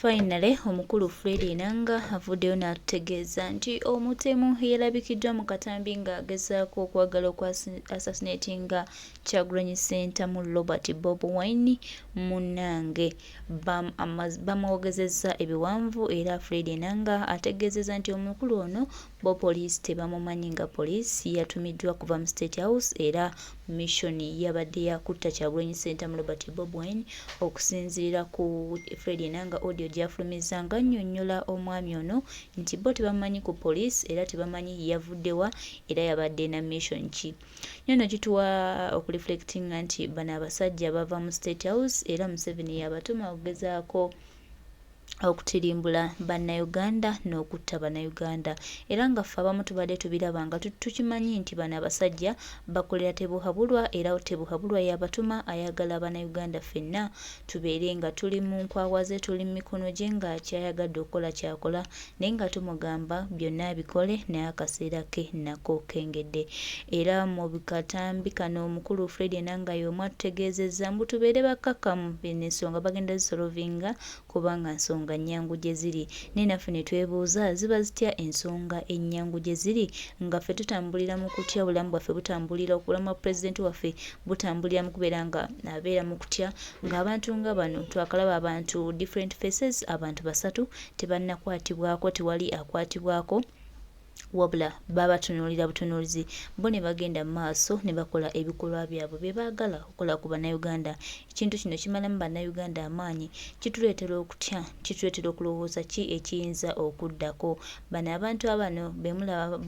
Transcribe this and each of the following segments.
finally omukulu Fred Enanga avuddeyo n'atutegeeza nti omutemu yalabikiddwa mu katambi ng'agezaako okwagala assassinatinga Kyagulanyi Ssentamu Robert Bob Wine munnange bamwogezezza ebiwanvu era Fred Enanga ategeezezza nti omukulu ono bo poliisi tebamumanyi nga poliisi yatumiddwa kuva mu State House era mission yabadde yakutta Kyagulanyi Ssentamu Robert Bob Wine okusinziira ku Fred Enanga audio gyafulumizza nga nnyonnyola omwami ono nti bo tebamanyi ku poliisi era tebamanyi yavuddewa era yabadde na mission ki. Nyono gituwa okureflectinga nti bano abasajja bava mu State House era Museveni yabatuma okugezaako okutirimbula bannayuganda n'okutta bannayuganda era nga ffe abamu tubadde tubiraba nga tukimanyi nti bano abasajja bakolera tebuhabulwa era tebuhabulwa yabatuma ayagala bannayuganda ffenna tubeere nga tuli mu nkwawa ze tuli mu mikono gye nga kyayagadde okukola kyakola naye nga tumugamba byonna abikole naye akaseera ke nako kengedde era mu bikatambi kano omukulu Fred Enanga y'omu atutegeezezza mbu tubeere bakkakkamu ensonga bagenda zisolovinga kubanga nsonga nnyangu gye ziri naye naffe ne twebuuza ziba zitya ensonga ennyangu gye ziri nga ffe tutambulira mu kutya obulamu bwaffe butambulira obulamu bwa pulezidenti waffe butambulira mu kubeera nga abeera mu kutya ng'abantu nga bano twakalaba abantu different faces abantu basatu tebannakwatibwako tewali akwatibwako wabula babatunuulira butunuulizi bo ne bagenda mu maaso ne bakola ebikolwa byabwe bye baagala okukola ku bannayuganda. Ekintu kino kimalamu bannayuganda amaanyi kituleetera okutya kituleetera okulowooza ki ekiyinza okuddako. Bano abantu abano bemulaba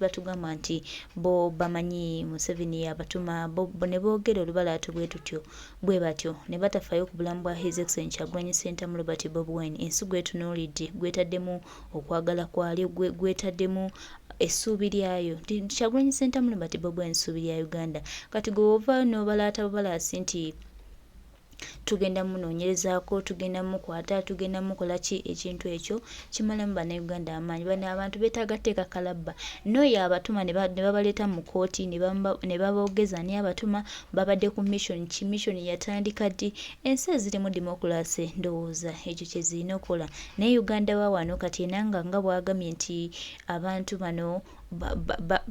batugamba nti bo bamanyi Museveni yabatuma bo ne boogera olubalaatu bwe batyo ne batafaayo ku bulamu bwa His Excellency Kyagulanyi Ssentamu Robert Bob Wine. Ensi gwetunuulidde gwetaddemu okwagala kwali gwetaddemu essuubi lyayo Kyagulanyi Ssentamu Robert Bob Wine essuubi lya Uganda. Kati gwe ovaayo n'obalaata bubalaasi nti tugenda munoonyerezaako tugenda mukwata tugenda mukola ki ekintu ekyo kimalamu bannayuganda amaanyi. Bano abantu beetaaga tteeka kalabba n'oyo abatuma ne babaleeta mu kooti ne baboogeza ani abatuma babadde ku mission ki mission yatandika ddi. Ensi ezirimu demokulasi ndowooza ekyo kye zirina okukola naye Uganda wa wano kati Enanga nga bw'agambye nti abantu bano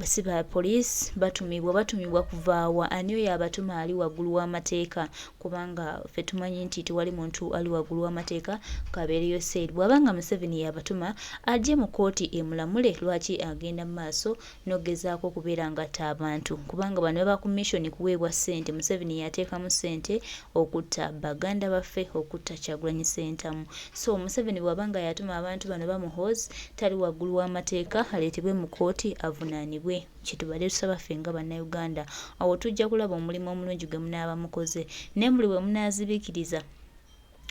si ba poliisi batumibwa kuvaawa ani oyo abatuma ali waggulu w'amateeka kubanga ffe tumanyi nti tewali muntu ali waggulu w'amateeka kabeereyo seeri. Bw'abanga Museveni yabatuma ajje mu kooti emulamule lwaki agenda mu maaso n'ogezaako okubeera ng'atta abantu kubanga bano baba ku mission kuweebwa ssente. Museveni yateekamu ssente okutta baganda baffe okutta Kyagulanyi Ssentamu. So Museveni bw'abanga yatuma abantu bano bamuhoozi tali waggulu w'amateeka aleetebwe mu kooti avunaanibwe. Kitubadde tusaba ffe nga bannayuganda awo tujja kulaba omulimu omulungi gwe munaaba mukoze naye buli bwe munaazibiikiriza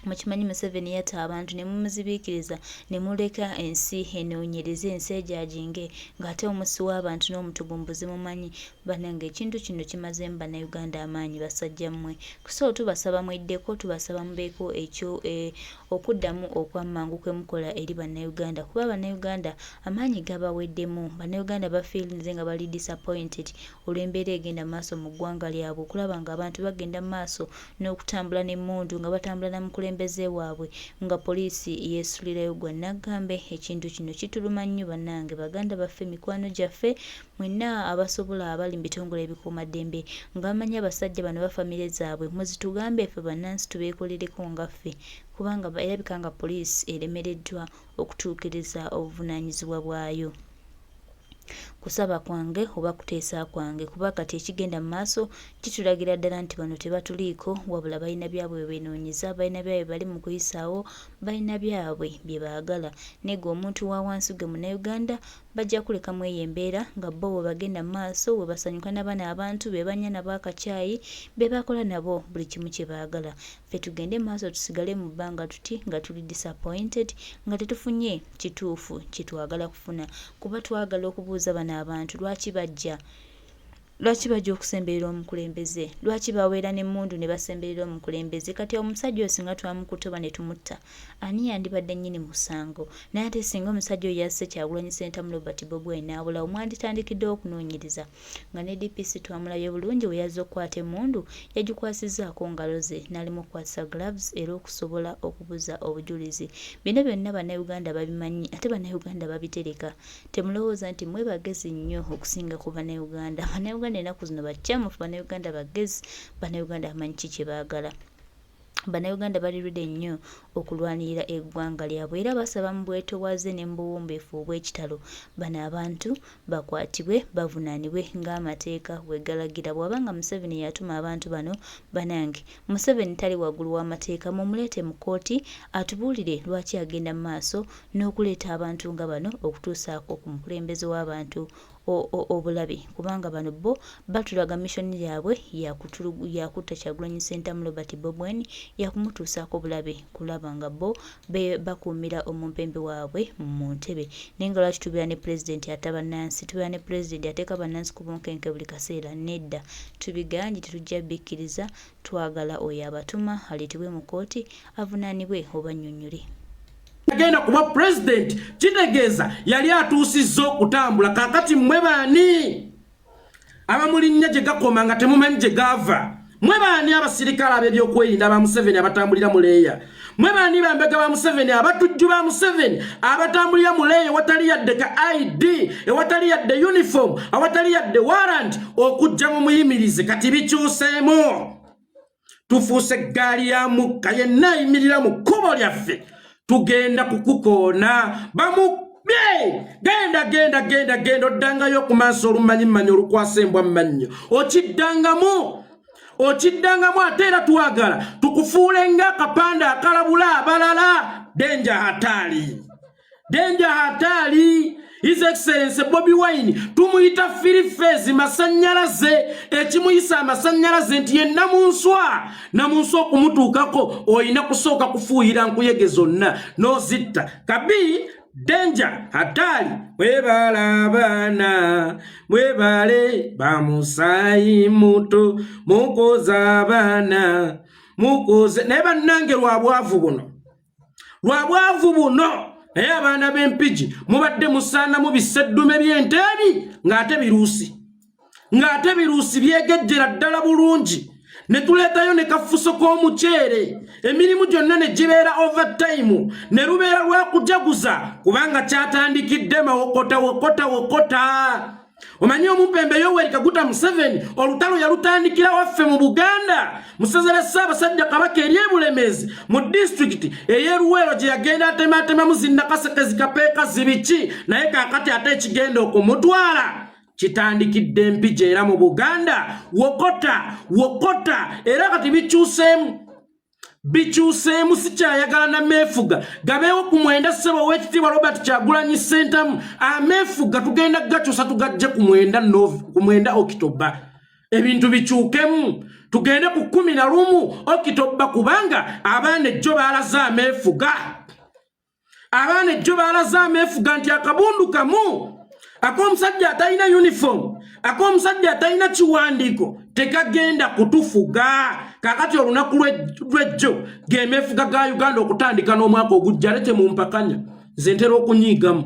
mukimanyi Museveni yatta abantu ne mumuzibiikiriza ne muleka ensi enoonyereze ensi ejajinge ng'ate omusi w'abantu n'omutugumbuzi mumanyi bannange ekintu kino kimazeemu bannayuganda amaanyi basajja mmwe. So tubasaba mweddeko tubasaba mubeeko ekyo okuddamu okwammangu kwe mukola eri bannayuganda kuba bannayuganda amaanyi gabaweddemu. Bannayuganda bafiirinze nga bali disappointed olw'embeera egenda mu maaso mu ggwanga lyabwe okulaba ng'abantu bagenda mu maaso n'okutambula n'emmundu nga batambula na mukulembeze waabwe nga poliisi yeesulirayo gwa naggambe. Ekintu kino kituluma nnyo bannange baganda baffe mikwano gyaffe mwenna abasobola abali mu bitongole ebikuumaddembe nga bamanyi abasajja bano bafamire zaabwe muzitugambe ffe bannansi tubeekolereko nga ffe kubanga erabika nga poliisi eremereddwa okutuukiriza obuvunaanyizibwa bwayo. Kusaba kwange oba kuteesa kwange kuba kati ekigenda mu maaso kitulagira ddala nti bano tebatuliiko wabula balina byabwe beenoonyiza balina byabwe bali mu kuyisaawo balina byabwe bye baagala. Naye gwe omuntu wa wansi gwe munnayuganda bajja kulekamu eyo embeera nga bo bwe bagenda mu maaso bwe basanyuka n'abaana abantu be banywa nabo akacaayi be bakola nabo buli kimu kye baagala. Ffe tugende mu maaso tusigale mu bbanga tuti nga tuli disappointed nga tetufunye kituufu kye twagala kufuna kuba twagala okubuuza bano abantu lwaki bajja lwaki bajja okusemberera omukulembeze lwaki baweera n'emmundu ne basemberera omukulembeze kati omusajja oyo singa twamukutuba ne tumutta ani yandibadde nnyini musango naye ate singa omusajja oyo yasse Kyagulanyi Ssentamu Robert Bobi n'abulawo mwanditandikiddewo okunoonyereza nga ne DPC twamulabye bulungi we yazze okukwata emmundu yagikwasizzaako ngalo ze n'alimu okukwasa gloves era okusobola okubuza obujulizi bino byonna bannayuganda babimanyi ate bannayuganda babitereka temulowooza nti mwe bagezi nnyo okusinga ku bannayuganda ennaku zino bakyamufu bannayuganda bagezi bannayuganda bamanyi ki kye baagala bannayuganda balirudde nnyo okulwanirira eggwanga lyabwe era basaba mu bwetoowaze ne mu buwumbeefu obw'ekitalo bano abantu bakwatibwe bavunaanibwe ng'amateeka bwe galagira bw'abanga Museveni yatuma abantu bano banange Museveni tali waggulu w'amateeka mumuleete mu kkooti atubuulire lwaki agenda mu maaso n'okuleeta abantu nga bano okutuusaako ku mukulembeze w'abantu obulabe kubanga bano bo batulaga mishoni yaabwe yakutta Kyagulanyi Ssentamu Robert Bobi yakumutuusaako bulabe kulaba nga bo bakuumira omumpembe waabwe mu ntebe naye nga lwaki tubeera ne pulezidenti ataba Nansi tubeera ne pulezidenti ateeka bannansi ku bunkenke buli kaseera nedda tubiganye tetujja bikkiriza twagala oyo abatuma aleetebwe mu kkooti avunaanibwe oba nnyonnyole agenda kuba president kitegeeza yali atuusizza okutambula kakati mmwe baani abamulinnya gye gakoma nga temumanyi gye gaava mmwe baani abasirikale ab'ebyokwerinda ba Museveni abatambulira mu Leeya mmwe baani bambega ba Museveni abatujju ba Museveni abatambulira mu Leeya ewatali yadde ka ID ewatali yadde uniform ewatali yadde warrant okujja mu muyimirize kati bikyuseemu tufuuse eggaali ya mukka yenna ayimirira mu kkubo lyaffe tugenda kukukoona genda oddangayo ku maaso olumanyimanyi olukwasa embwa mmannyo okiddangamu ate era twagala tukufuule ng'akapanda akalabula abalala denja hatali His Excellency Bobi Wine tumuyita firifezi masanyalaze ekimuyisa amasanyalaze nti ye namunswa okumutuukako oyina kusooka kufuuyira nkuyege zonna n'ozitta kabi denja hatali mwebala abaana mwebale bamusaayi muto mukoza abaana mukoze naye bannange lwabwavu buno naye abaana b'empigi mubadde musaana mu biseddume by'ente ebi ng'ate biruusi byegejjera ddala bulungi ne tuleetayo ne kafuso k'omuceere emirimu gyonna ne gibeera overtime ne lubeera lwakujaguza kubanga kyatandikidde mawokota omanyi omumpembe Yoweri Kaguta Museveni olutalo yalutandikira waffe mu Buganda musezere Ssaabasajja Kabaka eri Bulemeezi mu district ey'Eruwero gye yagenda atematemamu zinnakaseke zikapeeka zibiki naye kaakati ate ekigenda okumutwala kitandikidde empigi era mu Buganda wokota era kati bikyuseemu sikyayagala n'ameefuga gabeewo ku mwenda ssebo w'ekitiibwa Robert Kyagulanyi Ssentamu ameefuga tugenda gakyusa tugajje ku mwenda Okitoba ebintu bikyukemu tugende ku 11 Okitoba kubanga abaana ejjo baalaze ameefuga nti akabundu kamu ak'omusajja atalina uniform ak'omusajja atalina kiwandiiko tekagenda kutufuga kakati olunaku lw'ejjo gemeefuga ga Uganda okutandika n'omwaka ogujja ale temumpakanya nze ntera okunyiigamu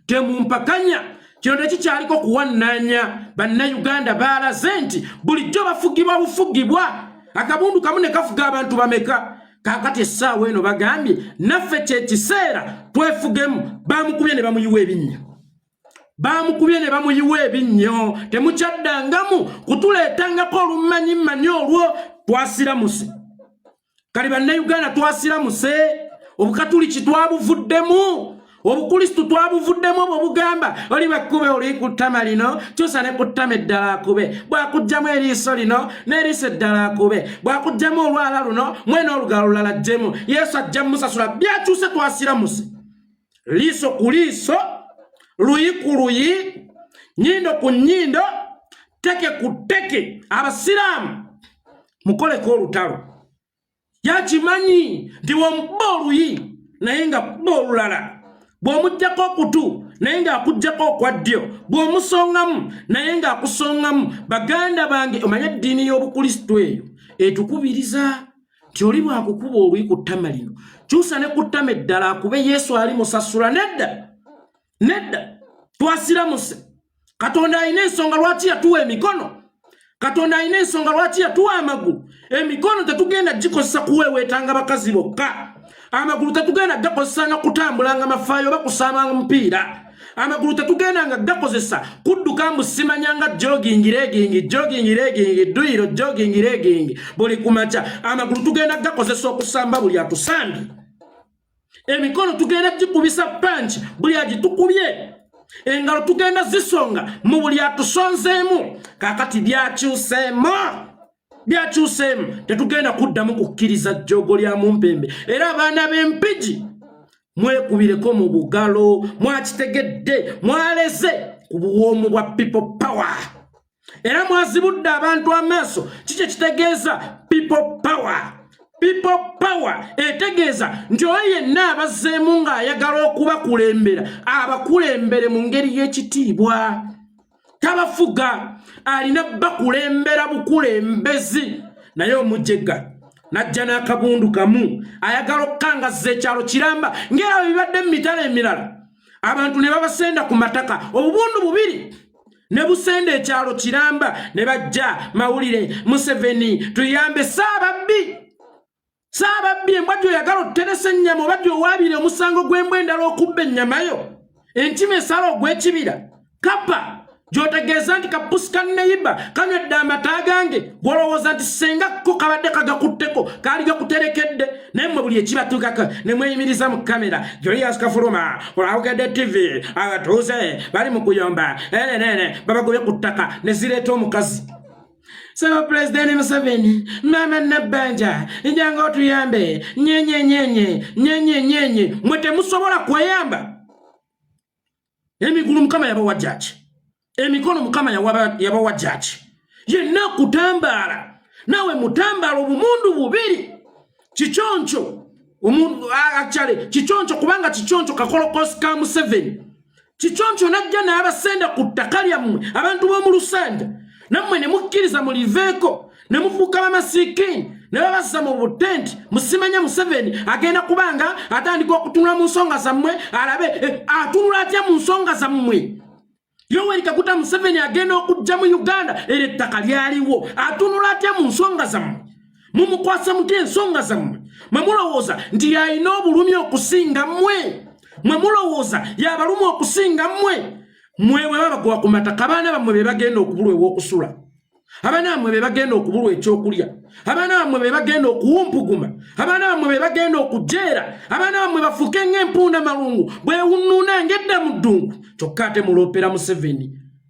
temumpakanya kino tekikyaliko kuwannaanya bannayuganda baalaze nti bulijjo bafugibwa bufugibwa akabundu kamu ne kafuga abantu bameka kakati essaawa eno bagambye naffe kyekiseera twefugemu bamukubye ne bamuyiwa ebinnyo temukyaddangamu kutuleetangako olumanyimanyi olwo twasiramuse kali bannayuganda twasiramuse obukatuliki twabuvuddemu obukristu twabuvuddemu obugamba oli bakkube oli ku ttama lino kyusa ne ku ttama eddala akube bwakugjamu eriiso lino n'eriiso eddala akube bwakugjamu olwala luno mwena olugalo lulala ajjemu Yesu ajja musasula byakyuse twasiramuse liiso ku liiso luyi ku luyi nyindo ku nyindo teke ku teke abasiraamu mukoleko olutalo yakimanyi nti womuba oluyi naye nga kuba olulala bw'omuggyako okutu naye ng'akuggyako okwa ddyo bw'omusongamu naye ng'akusongamu baganda bange omanye eddiini y'obukrisitu eyo etukubiriza nti oli bw'akukuba olwi ku ttama lino kyusa ne ku ttama eddala akube yesu ali musasula nedda twasiramuse katonda alina ensonga lwaki yatuwa emikono katonda alina ensonga lwaki yatuwa amagulu emikono tetugenda gikozesa kuweeweetanga bakazi bokka amagulu tetugenda gakozesanga kutambulanga mafaayo oba kusaamanga mupiira amagulu tetugendanga gakozesa kudduka mbusimanyanga jogging duyiro jogging buli kumaca amagulu tugenda gakozesa okusamba buli atusambye emikono tugenda gikubisa panchi buli agitukubye engalo tugenda zisonga mu buli atusonzeemu kakati byakyuseemu tetugenda kuddamu kukkiriza jjogo lya mumpembe era abaana b'empigi mwekubireko mu bugalo mwakitegedde mwaleze ku buwoomu bwa people power era mwazibudde abantu amaaso kiki ekitegeeza people power etegeeza nti oyo yenna abazzeemu ng'ayagala okubakulembera abakulembere mu ngeri y'ekitiibwa tabafuga alina bakulembera bukulembezi naye omujega najja n'akabundu kamu ayagala okukangazza ekyalo kiramba ng'era bibadde mu mitala emirala abantu ne babasenda ku mataka obubundu bubiri ne busenda ekyalo kiramba ne bajja mawulire Museveni tuyambe saababbi embwa gy'oyagala oteresa ennyama oba gy'owaabire omusango gw'embwa endala okubba ennyamayo entima esala ogw'ekibira kapa gyotegeeza nti kapusi kanneyiba kanywedde amata gange gwolowooza nti senga ko kabadde kagakutteko kaali gakuterekedde naye mmwe buli ekibatuukako ne mweyimiriza mu kamera Julius Kafuluma olawugedde TV abatuuze bali mu kuyomba babagobye ku ttaka ne zireeta omukazi Sema President Museveni mama nabbanja njanga otuyambe nyenye mwe temusobola kweyamba emigulu mukama yabawa jaji emikono mukama yabawa jaji yenna kutambala nawe mutambala obumundu bubiri kichoncho omundu actually kichoncho kubanga kichoncho kakolokosi ka Museveni kichoncho najja n'abasenda ku ttaka lyammwe abantu b'omu Lusanda nammwe ne mukkiriza muliveeko ne mufuuka bamasiikini ne babassa mu butenti musimanya Museveni agenda kubanga atandika okutunula mu nsonga zammwe alabe atunula atya mu nsonga zammwe Yoweri Kaguta Museveni agenda okujja mu Uganda era ettaka lyaliwo atunula atya mu nsonga zammwe mumukwasa mutya ensonga zammwe mwe mulowooza nti yalina obulumi okusinga mmwe mwe mulowooza yabalumi okusinga mmwe mwewe babagoba ku mataka abaana bammwe be bagenda okubulwa ew'okusula abaana bammwe be bagenda okubulwa ekyokulya abaana bammwe be bagenda okuwumpuguma abaana bammwe be bagenda okujeera abaana bammwe bafuuke ng'empunda malungu bwewunnuna ng'edda mu ddungu kyokka ate muloopera Museveni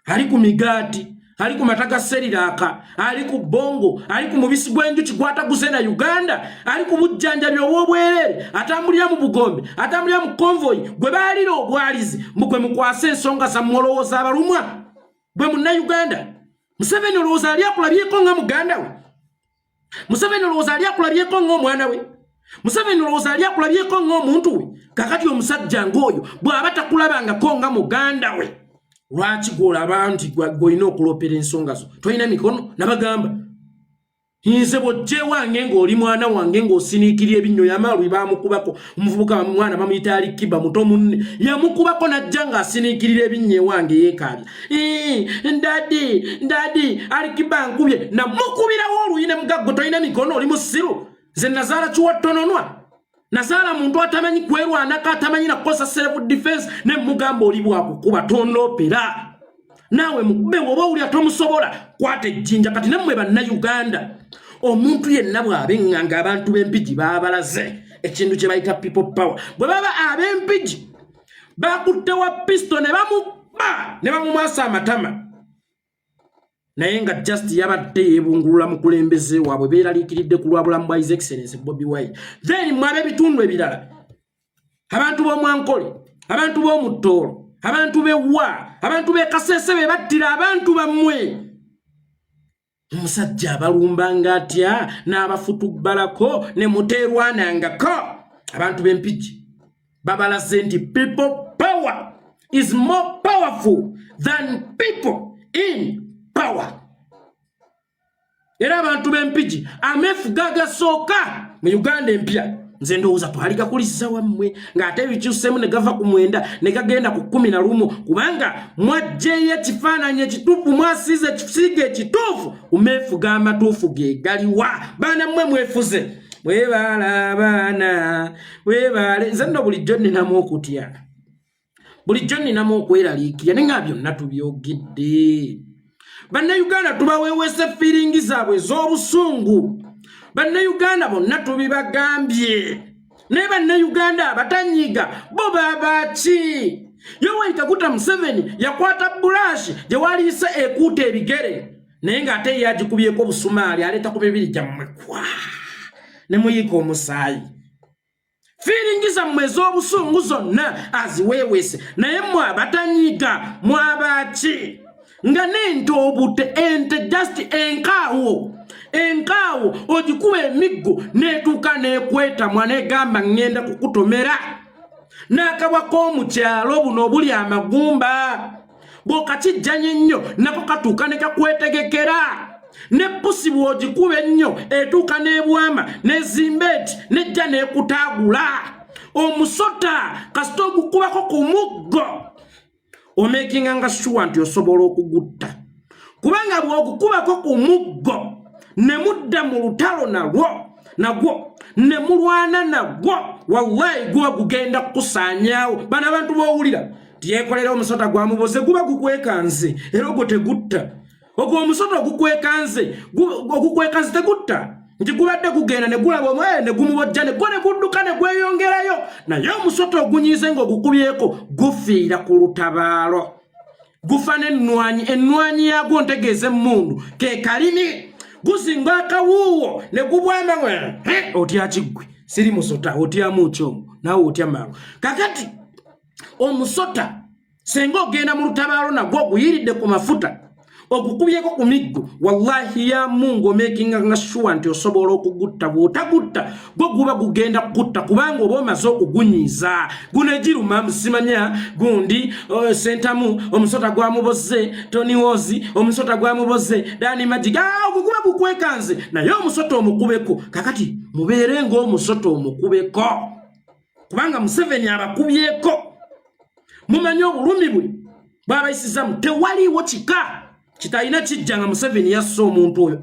ali ku migaati ali ku mata ga Seriraka ali ku bongo ali ku mubisi gw'enjuki gwataguze na Uganda ali ku bujjanjabi obw'obwerere atambulira mu bugombe atambulira mu konvoyi gwe baalira obwalizi mugwe mukwase ensonga za mwolowooza abalumwa gwe munna Uganda Museveni olowooza ali akulabyeko nga muganda we Museveni olowooza ali akulabyeko ng'omwana we Museveni olowooza ali akulabyeko ng'omuntu we kakati omusajja ng'oyo bw'aba takulabangako nga muganda we lwaki gwolaba nti gwolina okuloopera ensonga zo tolina mikono nabagamba nze bw'ojje wange ng'oli mwana wange ng'osiniikirira ebinnyo yamaalwi baamukubako omuvubuka mwana bamuyita Alikiba muto munne yamukubako najja ng'asiniikirira ebinnyo ewange yeekaabya ndadi Alikiba nkubye namukubirawo oluyine mugaggo tolina mikono oli musiru nze nazaala kiwattononwa nazaala muntu atamanyi kwerwanako atamanyi nakukozesa self defense ne mugamba oli bwakukuba tonloopera naawe mukube woba owulira tomusobola kwata ejjinja kati nammwe bannayuganda omuntu yenna bw'abeŋŋanga abantu b'empigi baabalaze ekintu kye bayita people power bwe baba ab'empigi bakutte wa pisto ne bamuba ne bamumwasa amatama naye nga just yabadde yeebungulula mukulembeze waabwe beeraliikiridde ku lwa bulamu bwa His Excellency Bobi Wine then mwabe ebitundu ebirala abantu b'omwankole abantu b'omuttoolo abantu b'ewa abantu b'e Kasese be battira abantu bammwe omusajja abalumbanga atya n'abafutubbalako ne muteerwanangako abantu b'empigi babalaze nti people power is more powerful than people in power. Era abantu b'empigi amefuga agasooka mu Uganda empya nze ndowooza twalika kulisa wammwe ng'ate bikyusemu ne gava ku 9 ne gagenda ku 11 kubanga mwajjeyo ekifaananyi ekituufu mwasiize ekisiige ekituufu umeefuga amatuufu ge galiwa baana mmwe mwefuze bwebaala abaana bwebaale nze nno bulijjo nninamu okutya bulijjo nninamu okweraliikirya ne nga byonna tubyogedde. Bannayuganda tubaweewese feeling zaabwe ez'obusungu. Bannayuganda bonna tubibagambye. Ne bannayuganda abatanyiiga bo baabaki. Yoweri Kaguta Museveni yakwata bulashi gye waliise ekuuta ebigere naye ng'ate yagikubyeko busumaali aleeta ku mibiri gyammwe kwa ne muyiika omusaayi. Feeling zammwe ez'obusungu zonna aziweewese naye mmwe abatanyiiga mwabaki. Nga nente obute ente just enkaawo ogikuba emiggo neetuuka neekweta mwanegamba ngenda kukutomera n'akabwa k'omukyalo buno obuli amagumba bw'okakijjanya ennyo nako katuuka ne kakwetegekera ne pusi bw'ogikuba ennyo etuuka n'ebwama n'ezimba eti nejja neekutaagula omusota kasita ogukubako ku muggo omekinga nga sure nti osobola okugutta kubanga bw'ogukubako ku muggo ne mudda mu lutalo nagwo ne mulwana nagwo wallahi guba gugenda kukusaanyaawo. Bano abantu b'owulira tiyeekolera omusota gwamuboze guba gukwekanze era ogwo tegutta. Ogwo omusota ogukwekanze tegutta nti gubadde gugenda ne gulaba omwe ne gumubojja ne gwo ne gudduka ne gweyongerayo naye omusota ogunyiize ng'ogukubyeko gufiira ku lutabaalo gufa n'ennwanyi yagwo ntegeeza emmundu ke kalimi gusinga akawuuwo ne gubwama otya kiggwe siri musota otyamu kyomu naawe otya mangu. Kakati omusota senga ogenda mu lutabaalo nagwo guyiridde ku mafuta okukubyeko ku miggo wallahi ya Mungu omekinga nga sure nti osobola okugutta bw'otagutta gwo guba gugenda kugutta kubanga oba omaze okugunyiiza guno egiruma musimanya gundi sentamu omusota gwamuboze Tony Wozi omusota gwamuboze Dani Majiga guba gukwekanze naye omusota omukubeko. Kakati mubeere ng'omusota omukubeko kubanga Museveni abakubyeko mumanyi obulumi bwe bw'abayisizamu tewaliiwo kika kitayina kijjanga Museveni yasse omuntu oyo.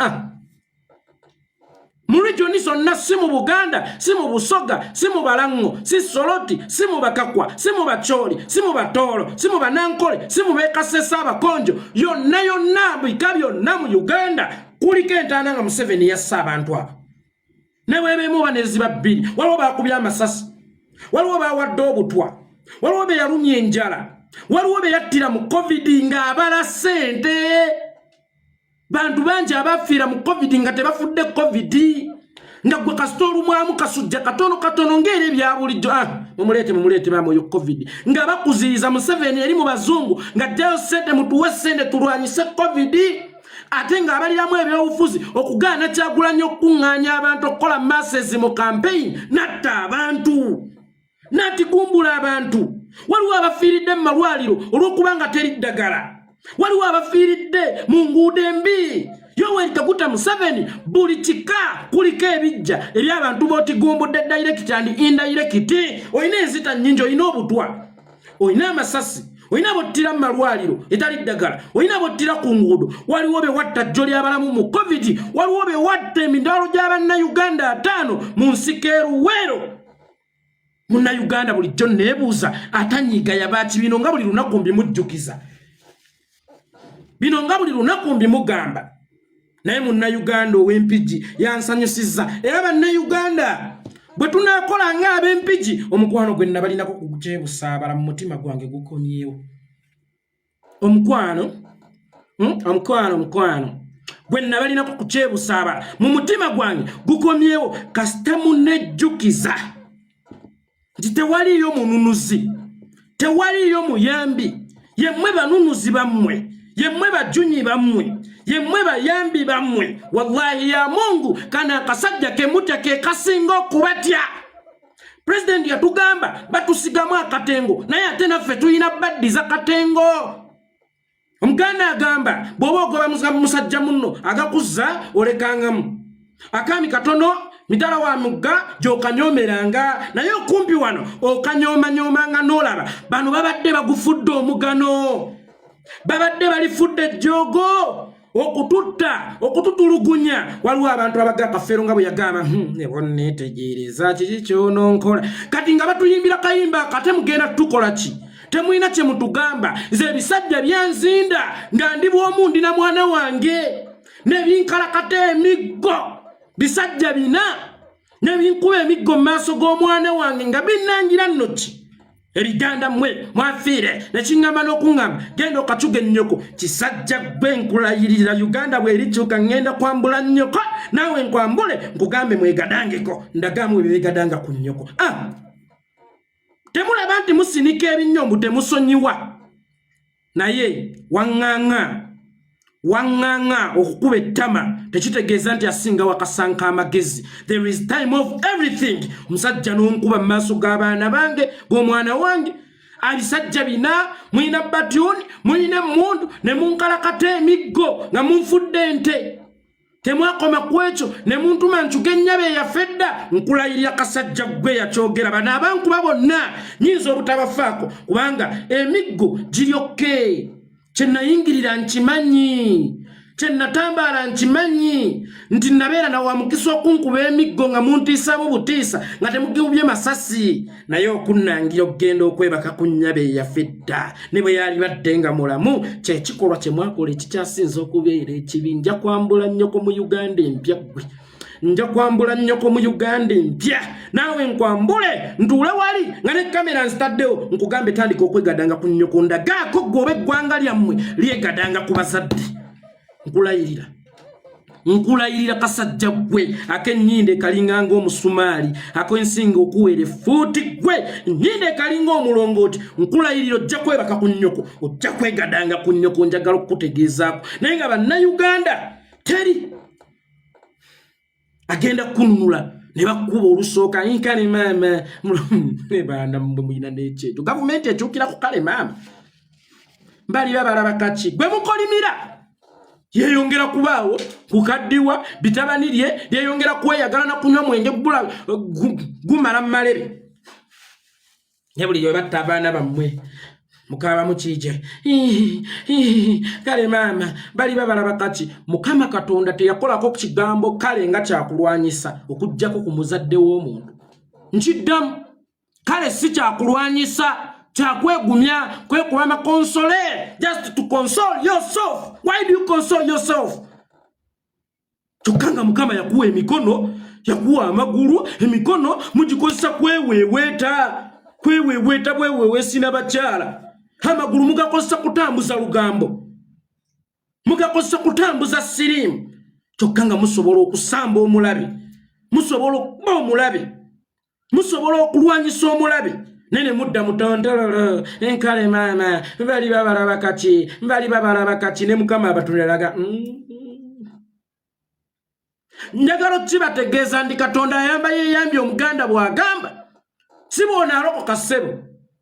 Mu regioni zonna si mu Buganda si mu Busoga si mu Balango si Soloti si mu Bakakwa si mu Bacholi si mu Batoolo si mu Banankole si mu Bekasesa Abakonjo yonna bika byonna mu Uganda kuliko entaana nga Museveni yasse abantu abo. Ne bwebeemu baneziba bbiri waliwo baakubya amasasi waliwo baawadde obutwa waliwo be yalumya enjala waliwo be yattira mu COVID ng'abala ssente. Bantu bangi abafiira mu COVID nga tebafudde COVID nga gwe kasita olumwamu kasujja katono ng'era ebya bulijjo mumuleete maama oyo COVID nga bakuziyiza Museveni eri mu bazungu nga ddyayo ssente mutuwe ssente tulwanyise COVID ate ng'abaliramu ebyobufuzi okugaana Kyagulanyi okukuŋŋaanya abantu okukola masses mu campaign natta abantu natigumbula abantu. Waliwo abafiiridde mu malwaliro olw'okubanga teri ddagala. Waliwo abafiiridde mu nguudo embi. Yoweri Kaguta Museveni buli kika kuliko ebijja eri abantu b'otigumbudde direct and indirect. Oyina enzita nnyingi, oyina obutwa, oyina amasasi, oyina bottira mu malwaliro etali ddagala, oyina bottira ku nguudo. Waliwo be watta jjo ly'abalamu mu COVID, waliwo be watta emindaalo gy'Abannayuganda 5 mu nsiko eruweero. Munnayuganda bulijjo neebuuza atanyiiga yabaaki bino nga buli lunaku mbimujjukiza, bino nga buli lunaku mbimugamba. Naye munnayuganda ow'empigi yansanyusizza era bannayuganda bwe tunaakola ng'ab'empigi omukwano gwe nabalinako kugyebusaabala mu mutima gwange gukomyewo. Omukwano gwe nabalinako kukyebusaabala mu mutima gwange gukomyewo kasita munnejjukiza nti tewaliyo mununuzi, tewaliyo muyambi, yemmwe banunuzi bammwe, yemmwe bajunyi bammwe, yemmwe bayambi bammwe. Wallahi ya Mungu kana akasajja ke mutya ke kasinga okubatya. President yatugamba batusigamu akatengo naye ate naffe tulina baddiza katengo. Omuganda agamba bw'oba ogoba musajja munno agakuzza olekangamu. Akaami katono mitala wa mugga gy'okanyomeranga naye okumpi wano okanyoomanyomanga n'olaba bano babadde bagufudde omugano. Babadde balifudde ejjoogo okututulugunya. Waliwo abantu abaga Kafeero nga bwe yagamba netegeereza kiki kyononkola kati nga batuyimbira kayimba kate mugenda tukola ki? Temulina kye mutugamba. Nze ebisajja byanzinda nga ndi bw'omu ndina mwana wange nebinkalakata emiggo bisajja bina nebinkuba emiggo mu maaso g'omwana wange nga binnangira nno ki? Eriganda mwe mwafiire nekiŋŋamba n'okuŋŋamba genda okacuga ennyoko kisajja gwe nkulayirira Uganda bwerikyuka ngenda kwambula nnyoko naawe nkwambule nkugambe mwegadangeko ndagamu ebibegadanga ku nnyoko. Temulaba nti musinika ebinyombo temusonyiwa naye waŋŋaŋŋa okukuba ettama tekitegeeza nti asinga wakasanka amagezi. There is time of everything. Omusajja n'onkuba mu maaso g'abaana bange g'omwana wange abisajja bina mulina batyuni mulina emmundu ne munkalakata emiggo nga munfudde ente. Temwakoma ku ekyo ne muntuma ncuga ennyaba eyafedda nkulayirira kasajja gwe yakyogera bano abankuba bonna nyinza obutabafaako kubanga emiggo giryokke. Kyenayingirira nkimanyi kyenatambaala nkimanyi nti nabeera na wamukisa okunkuba emiggo nga muntiisaamu butiisa nga temugibye masasi naye okunnangira okugenda okwebaka ku nnyaba eyafedda ne bwe yali badde nga mulamu kyekikolwa kye mwakola ekikyasinza okubeera ekibi. Nja kwambula nnyoko mu Uganda empya gwe. Nja kwambula nnyoko mu Uganda empya naawe nkwambule ntuule wali nga ne kamera nzitaddewo nkugambe tandika okwegadanga ku nnyoko ndagaako gwoba eggwanga lyammwe lyegadanga ku bazadde. Nkulayirira kasajja gwe ak'ennyindo ekalinga ng'omusumaali ak'ensinga okuwera efuuti gwe ennyindo ekalinga omulongooti nkulayirira ojja kwebaka ku nnyoko ojja kwegadanga ku nnyoko njagala okukutegeezaako naye nga bannayuganda teri agenda kununula ne bakuba olusooka nkale maama ne baana muyina n'ekyeto gavumenti ekyukira ku kale maama mbali babalaba kaki gwe mukolimira yeyongera kubaawo kukaddiwa bitabanirye yeyongera kweyagala na kunywa mwenge gumala mmalebe ne buli yobatta abaana bammwe mukaba mukije kale maama bali babalaba kaki Mukama Katonda teyakolako ku kigambo kale nga kyakulwanyisa okujjako ku muzadde w'omuntu nkiddamu kale si kyakulwanyisa kyakwegumya kwekuba console just to console yourself. Why do you console yourself? Tukanga Mukama yakuwa emikono yakuwa amagulu emikono mugikozesa kweweweeta bwewewe sina bakyala amagulu mugakozesa kutambuza lugambo mugakozesa kutambuza sirimu kyokka musobola okusamba omulabe musobola okuba omulabe musobola okulwanyisa omulabe nene mudda mutontololo enkale maama bali babalaba kaki ne Mukama abatuliraga njagala kibategeeza ndi Katonda ayamba yeyambye omuganda bw'agamba si bwona alokoka ssebo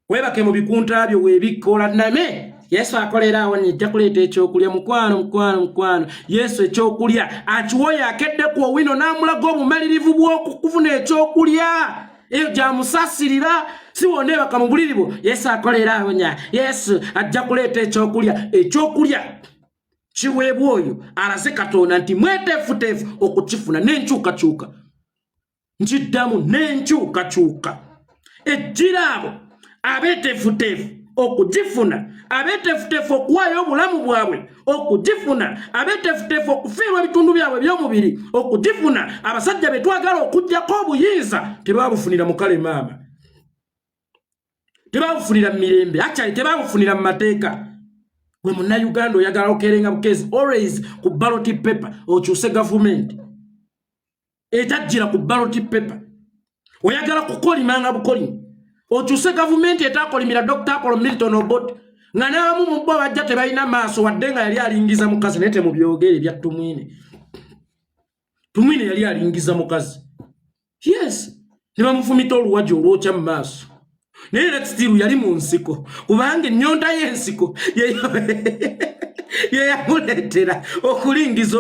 webake mu bikunta byo webikola name Yesu akolera awo nijja kuleeta ekyokulya mukwano Yesu ekyokulya akiwoya akedde ku owino n'amulaga obumalirivu bw'okufuna ekyokulya eyo gyamusasirira si wonna ebaka mu buliri bwo Yesu akolera awo nya Yesu ajja kuleeta ekyokulya kiweebwa oyo alaze Katonda nti mweteefuteefu okukifuna n'enkyukakyuka nkiddamu n'enkyukakyuka ejjira abo abeeteefuteefu okugifuna abeeteefuteefu okuwaayo obulamu bwabwe okugifuna abeeteefuteefu okufiirwa ebitundu byabwe by'omubiri okugifuna abasajja be twagala okuggyako obuyinza tebabufunira mu kale maama tebabufunira mu mirembe actually tebabufunira mu mateeka gwe munnayuganda oyagala okeerenga bukezi always ku ballot paper okyuse gavumenti etajjira ku ballot paper oyagala kukolimanga bukolimi okyuse gavumenti etakolimira Dr. Apollo Milton Obote nga n'abamu mu bo bajja tebalina maaso wadde nga yali alingiza mukazi naye temubyogere ebya tumwine yali alingiza mukazi yes ne bamufumita oluwaji olwokya mu maaso naye Lextiru yali mu nsiko kubanga ennyonta y'ensiko ye yamuleetera okulingiza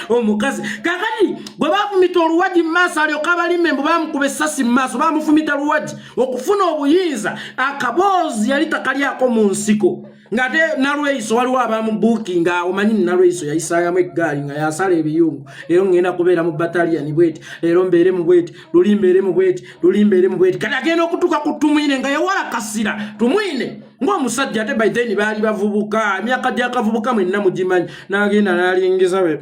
omukazi kakati gwe bafumita oluwaji mu maaso alyoka abalimembo bamukuba essasi mu maaso bamufumita luwaji okufuna obuyinza akaboozi yali takalyako mu nsiko ngate Nalweiso waliwo abamubuukinga omanyi Nalweiso yayisaayamu eggaali nga yasala ebiyungu leero ngenda kubeera mu battalion bweti leero mbeere mu bweti luli mbeere mu bweti luli mbeere mu bweti kati agenda okutuuka ku Tumwine nga yawala kasira Tumwine ng'omusajja ate by then baali bavubuka emyaka gy'akavubuka mwenna mugimanyi n'agenda n'alingiza we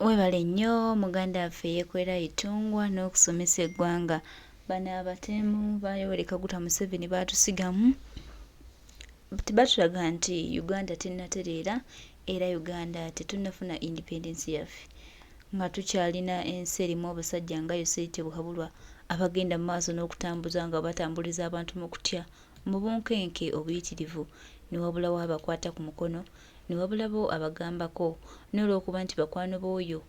Webale nnyo muganda waffe yeekwera itungwa n'okusomesa eggwanga. Bano abatemu ba Yoweri Kaguta Museveni baatusigamu batulaga nti Uganda tennatereera era Uganda tetunnafuna independence yaffe nga tukyalina ensi erimu abasajja nga Yosente Buhabulwa abagenda mu maaso n'okutambuza nga batambuliza abantu mu kutya mu bunkenke obuyitirivu ne wabulawo abakwata ku mukono ne wabulabo abagambako n'olwokuba nti bakwano b'oyo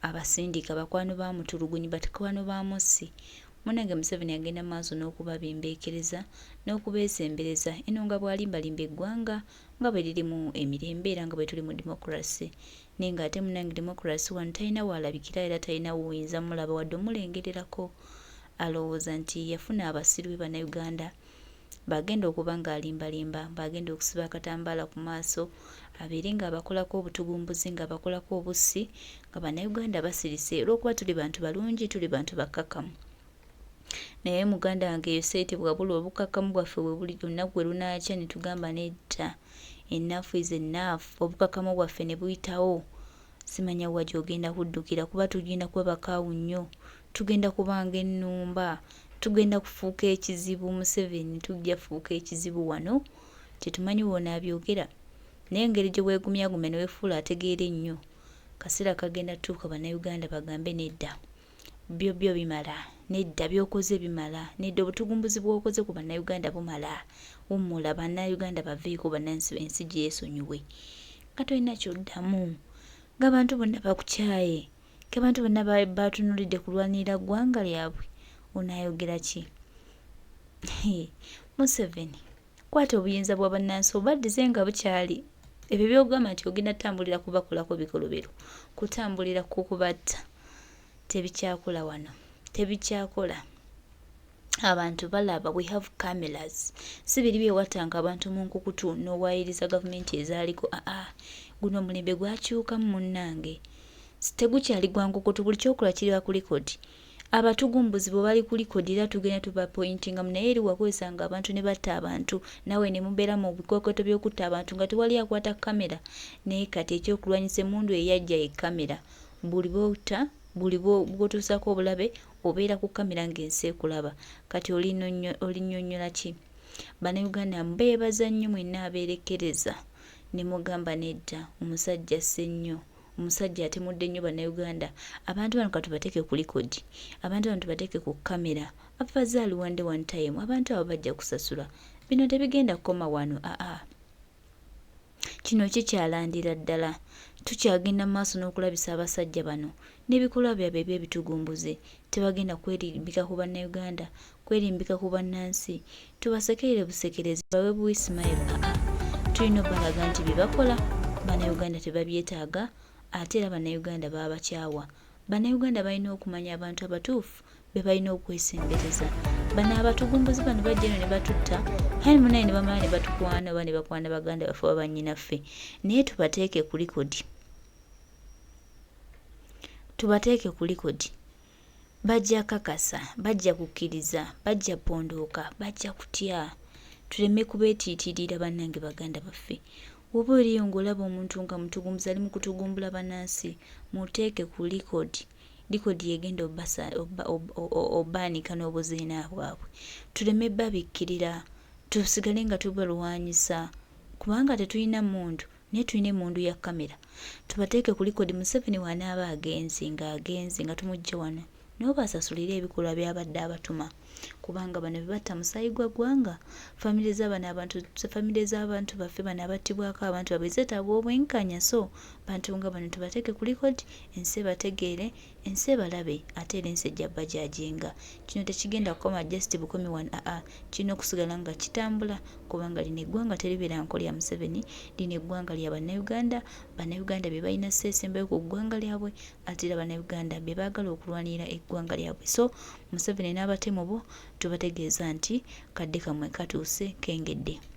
abasindika bakwano ba mutulugunyi bakwano ba Mussi. Munange Museveni agenda maaso n'okubabimbeekereza n'okubeesembereza eno nga bwalimbalimba eggwanga nga bwe liri mu emirembe era nga bwe tuli mu demokrasi naye ng'ate munange demokrasi wano talina waalabikira era talina wuyinza mulaba wadde omulengererako alowooza nti yafuna abasiru be Bannayuganda bagenda okuba ng'alimbalimba bagenda okusiba akatambaala ku maaso abeere ng'abakolako obutugumbuzi ng'abakolako obussi nga Bannayuganda basirise olw'okuba tuli bantu balungi tuli bantu bakkakkamu. Naye muganda wange Yosente Buhabulwa obukakkamu bwaffe bwe buli olunaku gwe lunaakya ne tugamba nedda enough is enough obukakkamu bwaffe ne buyitawo simanya wa gy'ogenda kuddukira kuba tugenda kwebakaawu nnyo tugenda kubanga ennumba tugenda kufuuka ekizibu Museveni tujja fuuka ekizibu wano tetumanyi wona abyogera naye engeri gye weegumyagume ne weefuula ategeera ennyo kaseera kagenda tuuka Bannayuganda bagambe nedda byo bimala nedda byokoze bimala nedda obutugumbuzi bw'okoze ku Bannayuganda bumala wummula Bannayuganda baveeko bannansi ensi gye yeesonyiwe nga tolina kyoddamu ng'abantu bonna bakukyaye ng'abantu bonna batunulidde kulwanirira ggwanga lyabwe onaayogera ki? Museveni kwata obuyinza bwa bannansi obaddize nga bukyali ebyo by'ogamba nti ogenda tutambulira kubakolako bikolobero kutambulira kukubatta tebikyakola wano tebikyakola abantu balaba we have cameras si biri byewatanga abantu mu nkukutu n'owayiriza gavumenti ezaaliko guno omulembe gwakyukamu munnange tegukyali gwa nkukutu buli kyokola kiriba ku likodi abatugumbuzi bwe bali ku likodi era tugenda tubapointingamu naye eri wakwesanga abantu ne batta abantu nawe ne mubeera mu bikokweto by'okutta abantu nga tewali akwata kamera naye kati ekyokulwanyisa emmundu eyajja ye kamera buli bwota buli bwotuusako obulabe obeera ku kamera ng'ensi ekulaba kati olinnyonnyola ki? Bannayuganda mbeebaza nnyo mwenna abeerekereza ne mugamba nedda omusajja asse nnyo omusajja atemudde nnyo Bannayuganda abantu bano katubateeke ku likodi abantu bano tubateeke ku kamera abazaali wande one time abantu abo bajja kusasula bino tebigenda kukoma wano kino kikyalandira ddala tukyagenda maaso n'okulabisa abasajja bano n'ebikolwa byabwe eby'ebitugumbuze tebagenda kwerimbika ku Bannayuganda kwerimbika ku bannansi tubasekerere busekerezi bawe buisimayiro tulina obalaga nti bye bakola Bannayuganda tebabyetaaga ate era Bannayuganda babakyawa Bannayuganda balina okumanya abantu abatuufu be balina okwesembereza bano abatugumbuzi bano bajja eno ne batutta hali munaye ne bamala ne batukwana oba ne bakwana baganda baffe oba bannyinaffe naye tubateeke ku likodi bajja kakasa bajja kukkiriza bajja pondooka bajja kutya tuleme kubeetiitirira bannange baganda baffe woba eriyo ng'olaba omuntu nga mutugumbuzi ali mu kutugumbula bannansi muteeke ku likodi yegenda obaanika n'obuziina bwabwe tuleme babikkirira tusigale nga tubalwanyisa kubanga tetulina mundu naye tulina emundu ya kamera tubateeke ku likodi Museveni wanaaba agenze nga tumujja wano n'obasasulira ebikolwa by'abadde abatuma kubanga bano bebatta musaayi gwa ggwanga. Famire z'abantu baffe bano abattibwako abantu babwe zeetaaga obwenkanya, so bantu nga bano tubateeke ku likodi, ensi ebategeere, ensi ebalabe, ate era ensi ejja bajaajenga. Kino tekigenda kukoma just bukomi wano, kirina okusigala nga kitambula kubanga lino eggwanga teribeera nko lya Museveni, lino eggwanga lya bannayuganda. Bannayuganda be balina sseesembayo ku ggwanga lyabwe, ate era bannayuganda be baagala okulwanirira eggwanga lyabwe. So Museveni n'abatemu bo tubategeeza nti kadde kammwe katuuse kengedde.